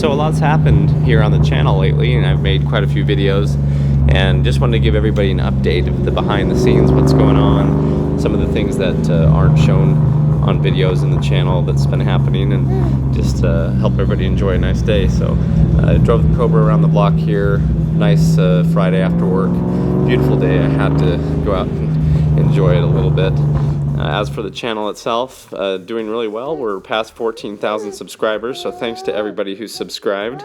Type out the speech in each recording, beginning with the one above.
So a lot's happened here on the channel lately, and I've made quite a few videos, and just wanted to give everybody an update of the behind the scenes, what's going on, some of the things that aren't shown on videos in the channel that's been happening, and just help everybody enjoy a nice day. So I drove the Cobra around the block here. Nice Friday after work, beautiful day. I had to go out and enjoy it a little bit. As for the channel itself, doing really well. We're past 14,000 subscribers, so thanks to everybody who's subscribed.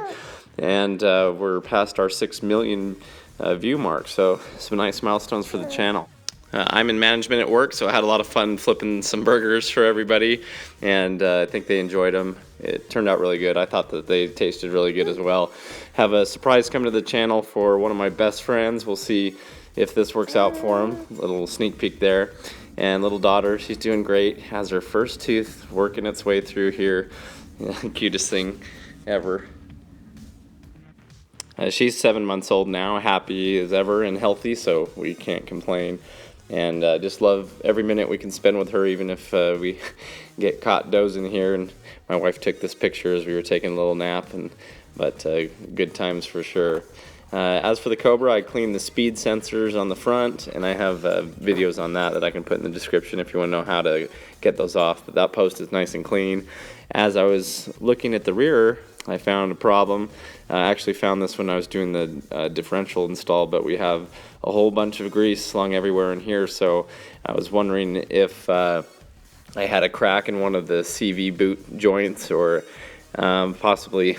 And we're past our 6 million view mark, so some nice milestones for the channel. I'm in management at work, so I had a lot of fun flipping some burgers for everybody, and I think they enjoyed them. It turned out really good. I thought that they tasted really good as well. Have a surprise coming to the channel for one of my best friends. We'll see if this works out for him. A little sneak peek there. And little daughter, she's doing great. Has her first tooth working its way through here. Cutest thing ever. She's 7 months old now, happy as ever and healthy, so we can't complain. And just love every minute we can spend with her, even if we get caught dozing here. And my wife took this picture as we were taking a little nap, but good times for sure. As for the Cobra, I cleaned the speed sensors on the front, and I have videos on that I can put in the description if you want to know how to get those off. But that post is nice and clean. As I was looking at the rear, I found a problem. I actually found this when I was doing the differential install, but we have a whole bunch of grease slung everywhere in here, so I was wondering if I had a crack in one of the CV boot joints, or possibly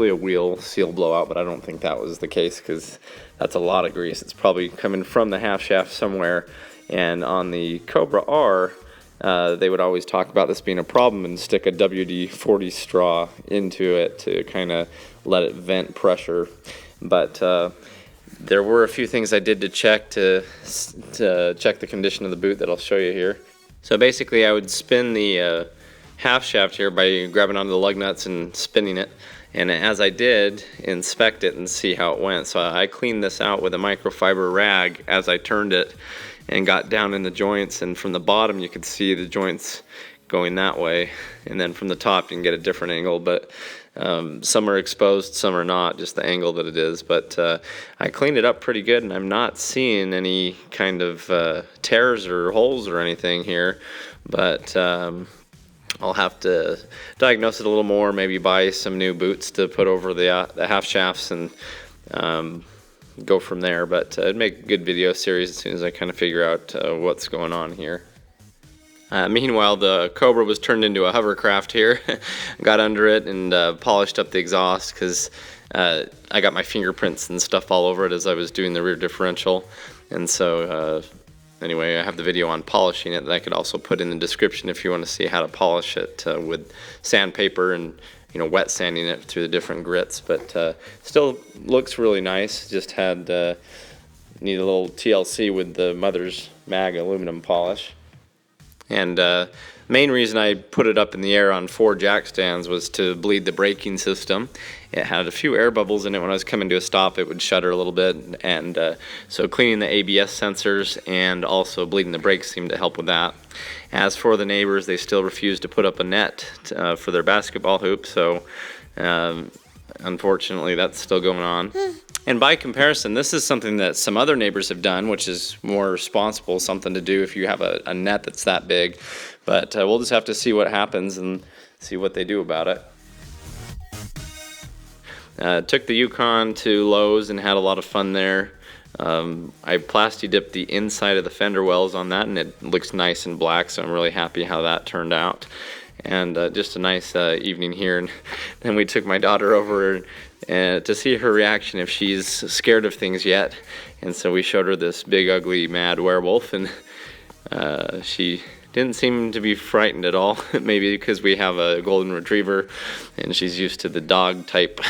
a wheel seal blowout, but I don't think that was the case because that's a lot of grease. It's probably coming from the half shaft somewhere. And on the Cobra R, they would always talk about this being a problem and stick a WD-40 straw into it to kind of let it vent pressure. But there were a few things I did to check to check the condition of the boot that I'll show you here. So basically I would spin the half shaft here by grabbing onto the lug nuts and spinning it. And as I did, inspect it and see how it went. So I cleaned this out with a microfiber rag as I turned it and got down in the joints. And from the bottom, you could see the joints going that way. And then from the top, you can get a different angle. But some are exposed, some are not, just the angle that it is. But I cleaned it up pretty good, and I'm not seeing any kind of tears or holes or anything here. But I'll have to diagnose it a little more, maybe buy some new boots to put over the half shafts and go from there. But it'd make a good video series as soon as I kind of figure out what's going on here. Meanwhile, the Cobra was turned into a hovercraft here. Got under it and polished up the exhaust because I got my fingerprints and stuff all over it as I was doing the rear differential. And so anyway, I have the video on polishing it that I could also put in the description if you want to see how to polish it with sandpaper and, you know, wet sanding it through the different grits. But still looks really nice. Just had need a little TLC with the Mother's Mag aluminum polish. And main reason I put it up in the air on 4 jack stands was to bleed the braking system. It had a few air bubbles in it. When I was coming to a stop, it would shudder a little bit, and so cleaning the ABS sensors and also bleeding the brakes seemed to help with that. As for the neighbors, they still refused to put up a net for their basketball hoop, so unfortunately that's still going on. And by comparison, this is something that some other neighbors have done, which is more responsible, something to do if you have a net that's that big. But we'll just have to see what happens and see what they do about it. Took the Yukon to Lowe's and had a lot of fun there. I plasti dipped the inside of the fender wells on that, and it looks nice and black, so I'm really happy how that turned out. And just a nice evening here. And then we took my daughter over to see her reaction, if she's scared of things yet. And so we showed her this big, ugly, mad werewolf, and she didn't seem to be frightened at all. Maybe because we have a golden retriever and she's used to the dog type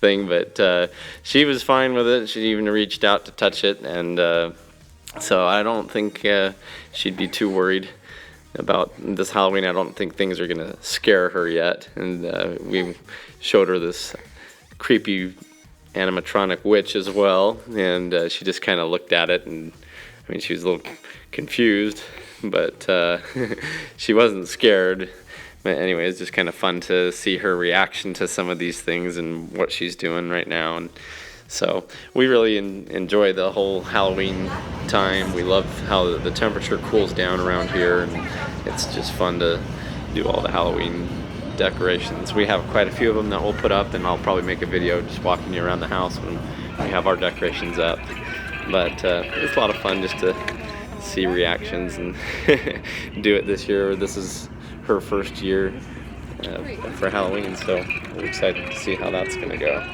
thing, but she was fine with it. She even reached out to touch it, and so I don't think she'd be too worried about this Halloween. I don't think things are gonna scare her yet. And we showed her this creepy animatronic witch as well, and she just kind of looked at it, and I mean, she was a little confused, but she wasn't scared. But anyway, it's just kind of fun to see her reaction to some of these things and what she's doing right now. And so we really enjoy the whole Halloween time. We love how the temperature cools down around here, and it's just fun to do all the Halloween decorations. We have quite a few of them that we'll put up, and I'll probably make a video just walking you around the house when we have our decorations up. But it's a lot of fun just to see reactions and do it this year. This is her first year for Halloween, so we're excited to see how that's gonna go.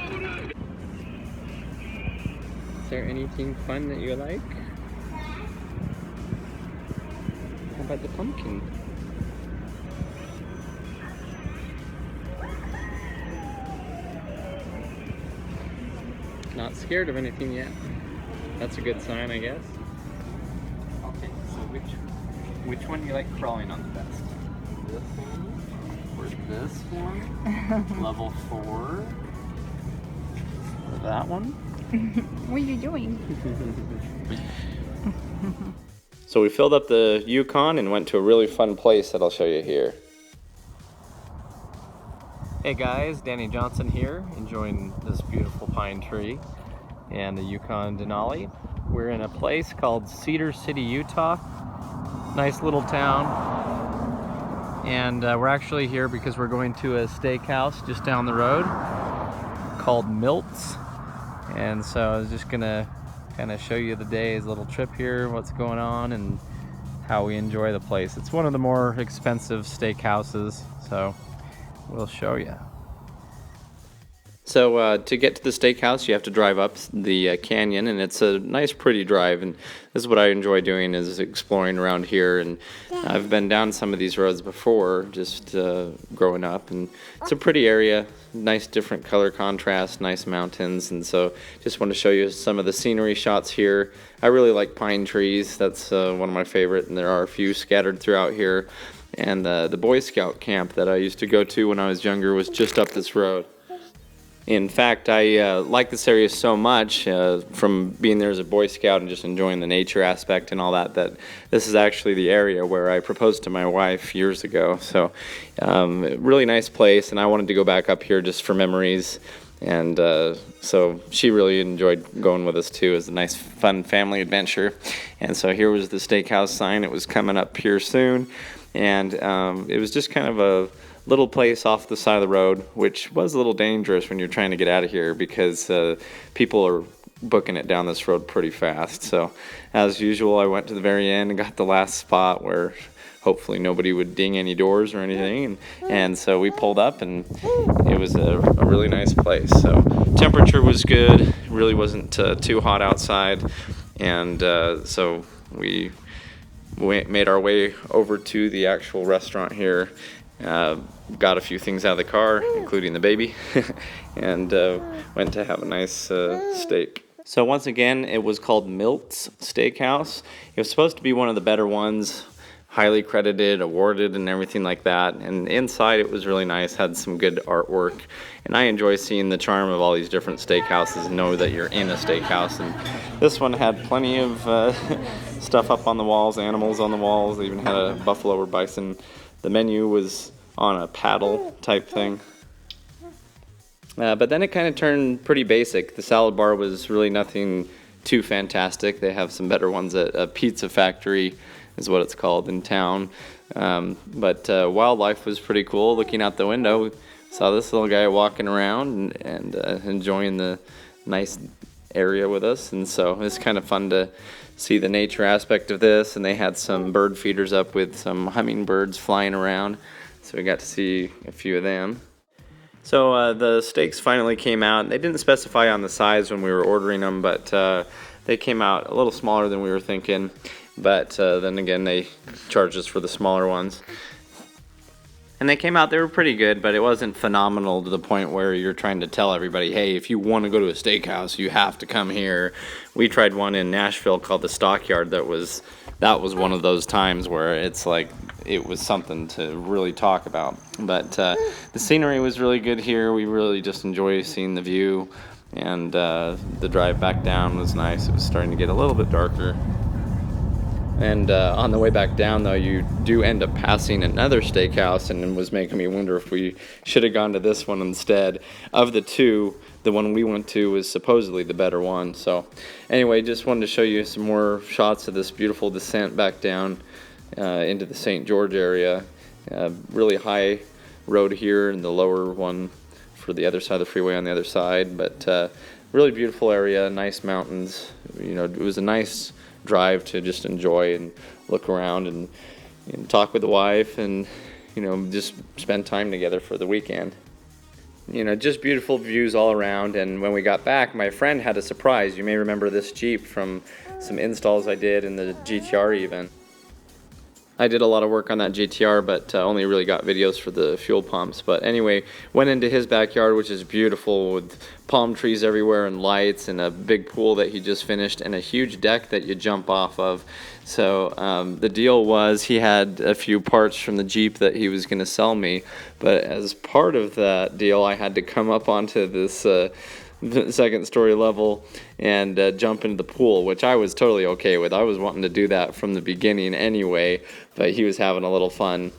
Is there anything fun that you like? How about the pumpkin? Not scared of anything yet. That's a good sign, I guess. Okay, so which one do you like crawling on the best? This one or this one? Level 4 or that one? What are you doing? So we filled up the Yukon and went to a really fun place that I'll show you here. Hey guys, Danny Johnson here, enjoying this beautiful pine tree and the Yukon Denali. We're in a place called Cedar City, Utah. Nice little town. And we're actually here because we're going to a steakhouse just down the road called Milt's. And so I was just gonna kind of show you the day's little trip here, what's going on, and how we enjoy the place. It's one of the more expensive steakhouses, so we'll show you. So to get to the steakhouse, you have to drive up the canyon, and it's a nice, pretty drive. And this is what I enjoy doing, is exploring around here. And I've been down some of these roads before, just growing up. And it's a pretty area, nice different color contrast, nice mountains. And so just want to show you some of the scenery shots here. I really like pine trees. That's one of my favorite, and there are a few scattered throughout here. And the Boy Scout camp that I used to go to when I was younger was just up this road. In fact, I like this area so much from being there as a Boy Scout and just enjoying the nature aspect and all that, that this is actually the area where I proposed to my wife years ago. So really nice place, and I wanted to go back up here just for memories. And so she really enjoyed going with us too. It was a nice, fun family adventure. And so here was the steakhouse sign. It was coming up here soon. And it was just kind of a little place off the side of the road, which was a little dangerous when you're trying to get out of here because people are booking it down this road pretty fast. So as usual, I went to the very end and got the last spot where hopefully nobody would ding any doors or anything. And so we pulled up, and it was a really nice place. So temperature was good. It really wasn't too hot outside. And so we made our way over to the actual restaurant here. Got a few things out of the car, including the baby, and went to have a nice steak. So once again, it was called Milt's Steakhouse. It was supposed to be one of the better ones, highly credited, awarded, and everything like that. And inside it was really nice, had some good artwork. And I enjoy seeing the charm of all these different steakhouses and know that you're in a steakhouse. And this one had plenty of stuff up on the walls, animals on the walls. They even had a buffalo or bison. The menu was on a paddle type thing. But then it kind of turned pretty basic. The salad bar was really nothing too fantastic. They have some better ones at a Pizza Factory, is what it's called in town. But wildlife was pretty cool. Looking out the window, we saw this little guy walking around and enjoying the nice area with us. And so it was kind of fun to see the nature aspect of this. And they had some bird feeders up with some hummingbirds flying around. So we got to see a few of them. So the steaks finally came out. They didn't specify on the size when we were ordering them, but they came out a little smaller than we were thinking. But then again, they charged us for the smaller ones. And they came out, they were pretty good, but it wasn't phenomenal to the point where you're trying to tell everybody, hey, if you want to go to a steakhouse, you have to come here. We tried one in Nashville called the Stockyard that was one of those times where it's like it was something to really talk about. But the scenery was really good here. We really just enjoy seeing the view, and the drive back down was nice. It was starting to get a little bit darker. And on the way back down, though, you do end up passing another steakhouse, and it was making me wonder if we should have gone to this one instead. Of the two, the one we went to was supposedly the better one. So anyway, just wanted to show you some more shots of this beautiful descent back down into the St. George area. Really high road here, and the lower one for the other side of the freeway on the other side. But really beautiful area, nice mountains. You know, it was a nice drive to just enjoy and look around and talk with the wife and, you know, just spend time together for the weekend. You know, just beautiful views all around. And when we got back, my friend had a surprise. You may remember this Jeep from some installs I did in the GTR even. I did a lot of work on that GTR, but only really got videos for the fuel pumps. But anyway, went into his backyard, which is beautiful, with palm trees everywhere and lights and a big pool that he just finished and a huge deck that you jump off of. So the deal was he had a few parts from the Jeep that he was going to sell me, but as part of that deal, I had to come up onto this the second story level and jump into the pool, which I was totally okay with. I was wanting to do that from the beginning anyway, but he was having a little fun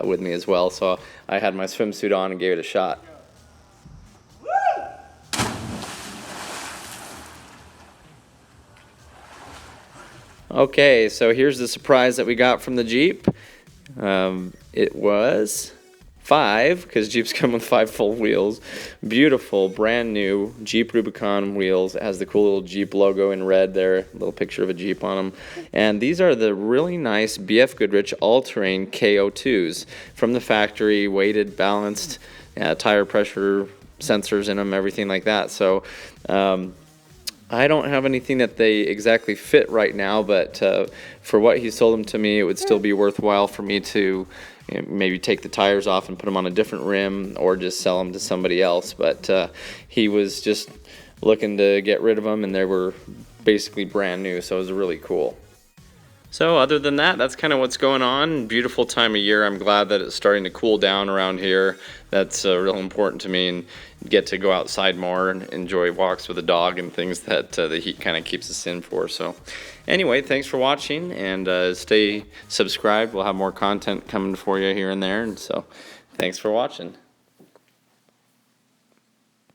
with me as well, so I had my swimsuit on and gave it a shot. Okay, so here's the surprise that we got from the Jeep. It was 5, because Jeeps come with 5 full wheels. Beautiful, brand new Jeep Rubicon wheels. It has the cool little Jeep logo in red there, a little picture of a Jeep on them. And these are the really nice BF Goodrich all-terrain KO2s from the factory, weighted, balanced, tire pressure sensors in them, everything like that. So I don't have anything that they exactly fit right now, but for what he sold them to me, it would still be worthwhile for me to maybe take the tires off and put them on a different rim or just sell them to somebody else. But he was just looking to get rid of them, and they were basically brand new, so it was really cool. So other than that, that's kind of what's going on. Beautiful time of year. I'm glad that it's starting to cool down around here. That's real important to me, and get to go outside more and enjoy walks with the dog and things that the heat kind of keeps us in for. So anyway, thanks for watching, and stay subscribed. We'll have more content coming for you here and there. And so thanks for watching.